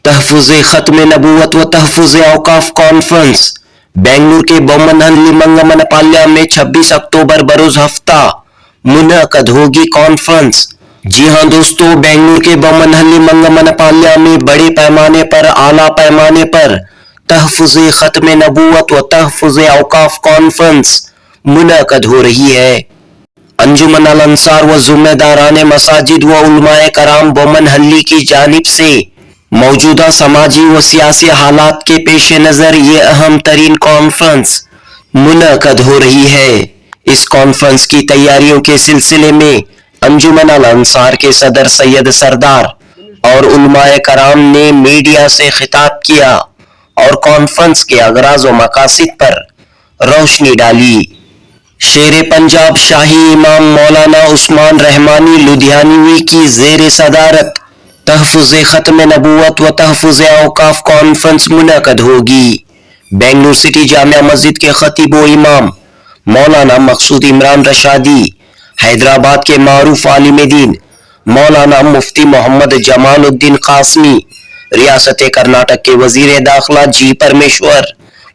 तहफ़्फ़ुज़ ख़त्म नबूवत व तहफ़्फ़ुज़ औक़ाफ़ कॉन्फ्रेंस बेंगलुरु के बोमनहल्ली मंगमनपाल्या में 26 अक्टूबर बरोज़ हफ्ता मुनअक़द होगी कॉन्फ्रेंस। जी हां दोस्तों, बेंगलुरु के बोमनहल्ली मंगमनपाल्या में बड़े पैमाने पर आला पैमाने पर तहफ़्फ़ुज़ ख़त्म नबूवत व तहफ़्फ़ुज़ औक़ाफ़ कॉन्फ्रेंस मुनअक़द हो रही है। अंजुमन अल अंसार व ज़िम्मेदारान मसाजिद व उलमाए कराम बोमनहल्ली की जानिब से मौजूदा समाजी व सियासी हालात के पेश नज़र ये अहम तरीन कॉन्फ्रेंस मुनअक़द हो रही है। इस कॉन्फ्रेंस की तैयारियों के सिलसिले में अंजुमन अल अंसार के सदर सैयद सरदार और उलमाए कराम ने मीडिया से खिताब किया और कॉन्फ्रेंस के अगराज व मकासिद पर रोशनी डाली। शेर पंजाब शाही इमाम मौलाना उस्मान रहमानी लुधियानवी की ज़ेर सदारत तहफ़्फ़ुज़ ख़त्म नबूवत व तहफ़्फ़ुज़ औक़ाफ़ कॉन्फ्रेंस मुनअक़द होगी। बेंगलुरु सिटी जामिया मस्जिद के खतीब व इमाम मौलाना मकसूद इमरान रशादी, हैदराबाद के मारूफ आलिम दीन मौलाना मुफ्ती मोहम्मद जमालुद्दीन कासमी, रियासत कर्नाटक के वजीर दाखिला जी परमेश्वर,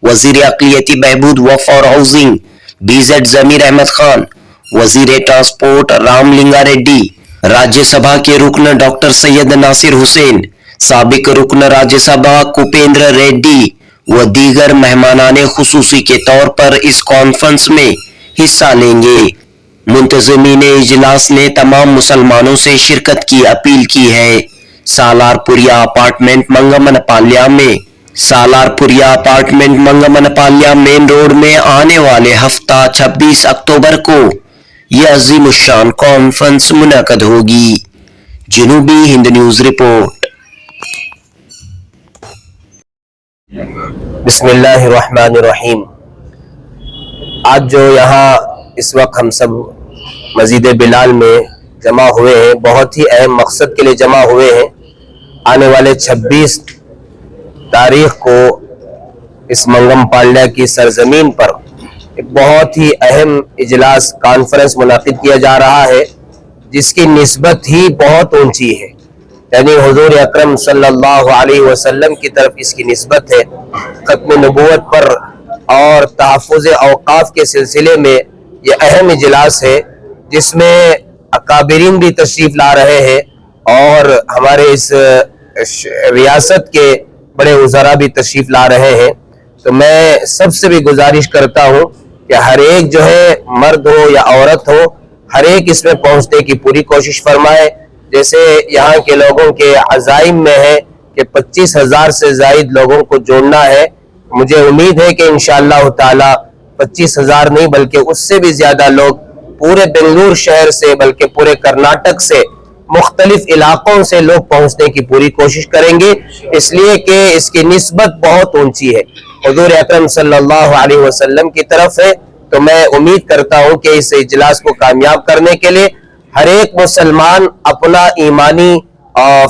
वजीर अक़लियती बहबूद व फॉर हाउसिंग BZ ज़मीर अहमद खान, वजीर ट्रांसपोर्ट रामलिंगा रेड्डी, राज्यसभा के रुकन डॉक्टर सैयद नासिर हुसैन, साबिक रुकन राज्यसभा कुपेंद्र रेड्डी व दीगर मेहमानाने खुसूसी के तौर पर इस कॉन्फ्रेंस में हिस्सा लेंगे। मुंतज़मीन इजलास ने तमाम मुसलमानों से शिरकत की अपील की है। सालारपुरिया अपार्टमेंट मंगमनपाल्या मेन रोड में आने वाले हफ्ता 26 अक्टूबर को यह अज़ीमुश्शान कॉन्फ्रेंस मुनअक़द होगी। जनूबी हिंद न्यूज़ रिपोर्ट। बिस्मिल्लाहिर्रहमानिर्रहीम। आज जो यहाँ इस वक्त हम सब मस्जिद बिलाल में जमा हुए हैं, बहुत ही अहम मकसद के लिए जमा हुए हैं। आने वाले 26 तारीख को इस मंगमपाल्या की सरजमीन पर एक बहुत ही अहम इजलास कॉन्फ्रेंस मुनाकिद किया जा रहा है, जिसकी निस्बत ही बहुत ऊंची है, यानी हुजूर अकरम सल्लल्लाहु अलैहि वसल्लम की तरफ इसकी निस्बत है। खत्म नबूवत पर और तहफ़्फ़ुज़ औक़ाफ़ के सिलसिले में ये अहम इजलास है, जिसमें अकाबिरीन भी तशरीफ़ ला रहे हैं और हमारे इस रियासत के बड़े वज़रा भी तशरीफ़ ला रहे हैं। तो मैं सबसे भी गुजारिश करता हूँ कि हर एक जो है, मर्द हो या औरत हो, हर एक इसमें पहुँचने की पूरी कोशिश फरमाए। जैसे यहाँ के लोगों के अज़ाइम में है कि 25,000 से ज़ायद लोगों को जोड़ना है। मुझे उम्मीद है कि इंशाअल्लाह ताला 25,000 नहीं बल्कि उससे भी ज़्यादा लोग पूरे बेंगलुरु शहर से, बल्कि पूरे कर्नाटक से, मुख्तलिफ इलाकों से लोग पहुँचने की पूरी कोशिश करेंगे, इसलिए कि इसकी निस्बत बहुत ऊंची है, हुजूर अकरम सल्लल्लाहु अलैहि वसल्लम की तरफ है। तो मैं उम्मीद करता हूँ कि इस इजलास को कामयाब करने के लिए हर एक मुसलमान अपना ईमानी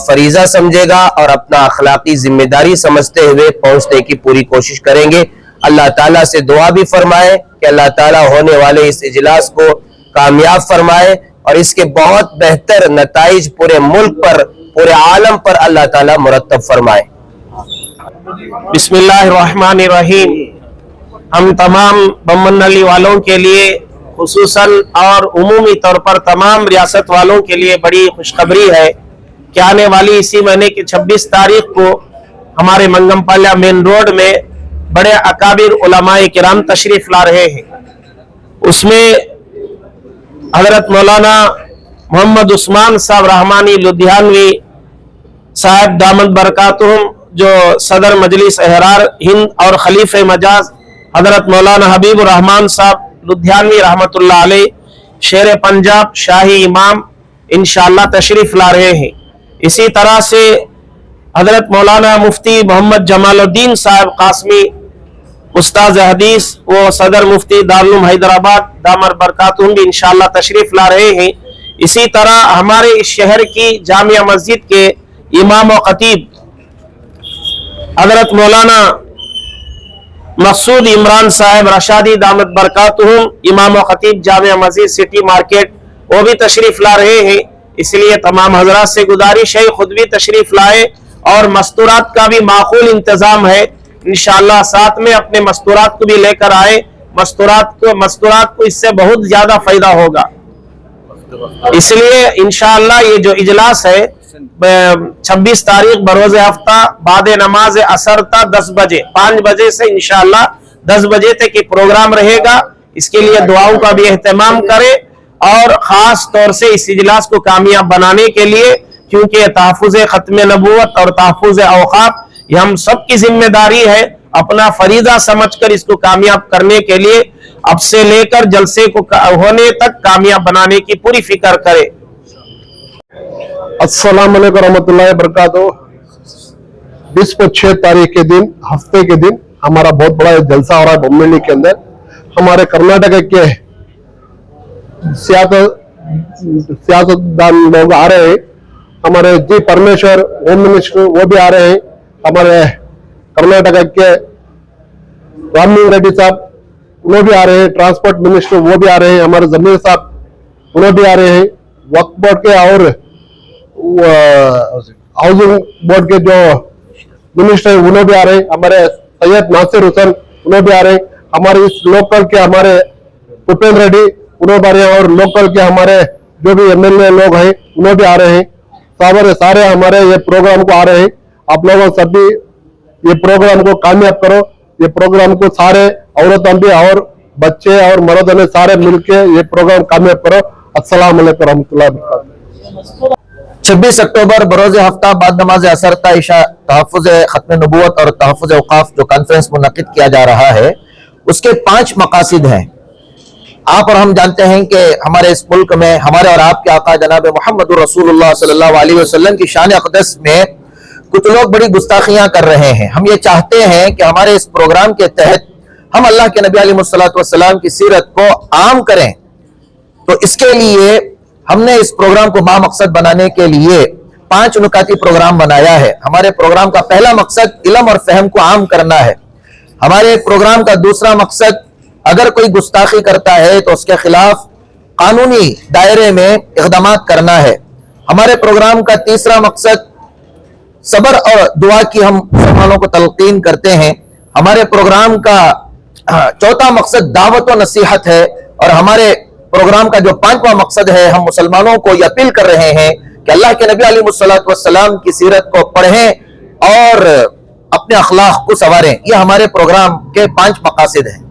फरीजा समझेगा और अपना अखलाकी जिम्मेदारी समझते हुए पहुँचने की पूरी कोशिश करेंगे। अल्लाह ताला से दुआ भी फरमाए कि अल्लाह ताला होने वाले इस इजलास को कामयाब फरमाए और इसके बहुत बेहतर नताइज पूरे मुल्क पर, पूरे आलम पर अल्लाह ताला मुरत्तब फरमाए। बिस्मिल्लाहिर्रहमानिर्रहीम। हम तमाम बोमनहल्ली वालों के लिए खुसूसन और उमूमी तौर पर तमाम रियासत वालों के लिए बड़ी खुशखबरी है कि आने वाली इसी महीने की 26 तारीख को हमारे मंगमपाल्या मेन रोड में बड़े अकाबिर उलमाए किराम तशरीफ ला रहे हैं। उसमें हजरत मौलाना मोहम्मद उस्मान साहब रहमानी लुधियानवी साहब दामद बरकातुहुम, जो सदर मजलिस एहरार हिंद और खलीफे मजाज हजरत मौलाना हबीब रहमान साहब लुधियानवी रहमतुल्लाह अलैह, शेर पंजाब शाही इमाम इंशाअल्लाह तशरीफ ला रहे हैं। इसी तरह से हजरत मौलाना मुफ्ती मोहम्मद जमालुद्दीन साहब कासमी, उस्ताद हदीस वो सदर मुफ्ती दारुल हैदराबाद दामर बरकातुहुम भी इंशाअल्लाह तशरीफ ला रहे हैं। इसी तरह हमारे इस शहर की जामिया मस्जिद के इमाम व खतीब हजरत मौलाना मकसूद इमरान साहब रशादी दामद बरकातुहुम, इमाम व खतीब जामिया मस्जिद सिटी मार्केट, वो भी तशरीफ ला रहे हैं। इसलिए तमाम हजरात से गुजारिश है खुद भी तशरीफ लाए اور مستورات کا بھی معقول انتظام ہے. انشاءاللہ ساتھ میں اپنے مستورات کو بھی لے کر آئے. مستورات کو اس سے بہت زیادہ فائدہ ہوگا. اس لیے انشاءاللہ یہ جو اجلاس ہے 26 تاریخ بروز ہفتہ بعد نماز عصر تا 10 بجے 5 بجے سے انشاءاللہ 10 بجے تک یہ پروگرام رہے گا. اس کے لیے دعاؤں کا بھی اہتمام کرے اور خاص طور سے اس اجلاس کو کامیاب بنانے کے لیے، کیونکہ تحفظ ختم نبوت اور تحفظ اوقاف یہ ہم سب کی ذمہ داری ہے. اپنا فریضہ سمجھ کر اس کو کامیاب کرنے کے لیے اب سے لے کر جلسے کو ہونے تک کامیاب بنانے کی پوری فکر کرے. السلام علیکم ورحمۃ اللہ وبرکاتہ. 26 تاریخ کے دن، ہفتے کے دن ہمارا بہت بڑا جلسہ ہو رہا ہے بمنلی کے اندر. ہمارے کرناٹک کے سیاستدان لوگ آ رہے ہیں. ہمارے جی پرمیشور ہوم منسٹر وہ بھی آ رہے ہیں. ہمارے کرناٹک کے رامنگ ریڈی صاحب انہوں بھی آ رہے ہیں. ٹرانسپورٹ منسٹر وہ بھی آ رہے ہیں. ہمارے زمین صاحب انہوں بھی آ رہے ہیں. وقف بورڈ کے اور ہاؤسنگ بورڈ کے جو منسٹر انہوں بھی آ رہے ہیں. ہمارے سید ناصر حسین انہوں بھی آ رہے ہیں. ہمارے اس لوکل کے ہمارے بھوپین ریڈی انہوں بھی آ رہے ہیں. اور لوکل کے ہمارے جو بھی MLA لوگ ہیں انہوں بھی آ رہے ہیں. سارے ہمارے یہ پروگرام کو آ رہے ہیں. آپ لوگوں سبھی یہ پروگرام کو کامیاب کرو. یہ پروگرام کو سارے عورتوں بھی اور بچے اور مردوں نے سارے مل کے یہ پروگرام کامیاب کرو. السلام علیکم ورحمۃ اللہ وبرکاتہ. 26 اکتوبر بروز ہفتہ بعد نماز عصر تا عشاء تحفظ ختم نبوت اور تحفظ اوقاف جو کانفرنس منعقد کیا جا رہا ہے، اس کے 5 مقاصد ہیں. آپ اور ہم جانتے ہیں کہ ہمارے اس ملک میں ہمارے اور آپ کے آقا جناب محمد رسول اللہ صلی اللہ علیہ وسلم کی شان اقدس میں کچھ لوگ بڑی گستاخیاں کر رہے ہیں. ہم یہ چاہتے ہیں کہ ہمارے اس پروگرام کے تحت ہم اللہ کے نبی علیہ السلام کی سیرت کو عام کریں. تو اس کے لیے ہم نے اس پروگرام کو مقصد بنانے کے لیے 5 نکاتی پروگرام بنایا ہے. ہمارے پروگرام کا پہلا مقصد علم اور فہم کو عام کرنا ہے. ہمارے پروگرام کا دوسرا مقصد اگر کوئی گستاخی کرتا ہے تو اس کے خلاف قانونی دائرے میں اقدامات کرنا ہے. ہمارے پروگرام کا تیسرا مقصد صبر اور دعا کی ہم مسلمانوں کو تلقین کرتے ہیں. ہمارے پروگرام کا چوتھا مقصد دعوت و نصیحت ہے. اور ہمارے پروگرام کا جو 5واں مقصد ہے، ہم مسلمانوں کو یہ اپیل کر رہے ہیں کہ اللہ کے نبی علیہ السلام کی سیرت کو پڑھیں اور اپنے اخلاق کو سنواریں. یہ ہمارے پروگرام کے 5 مقاصد ہیں.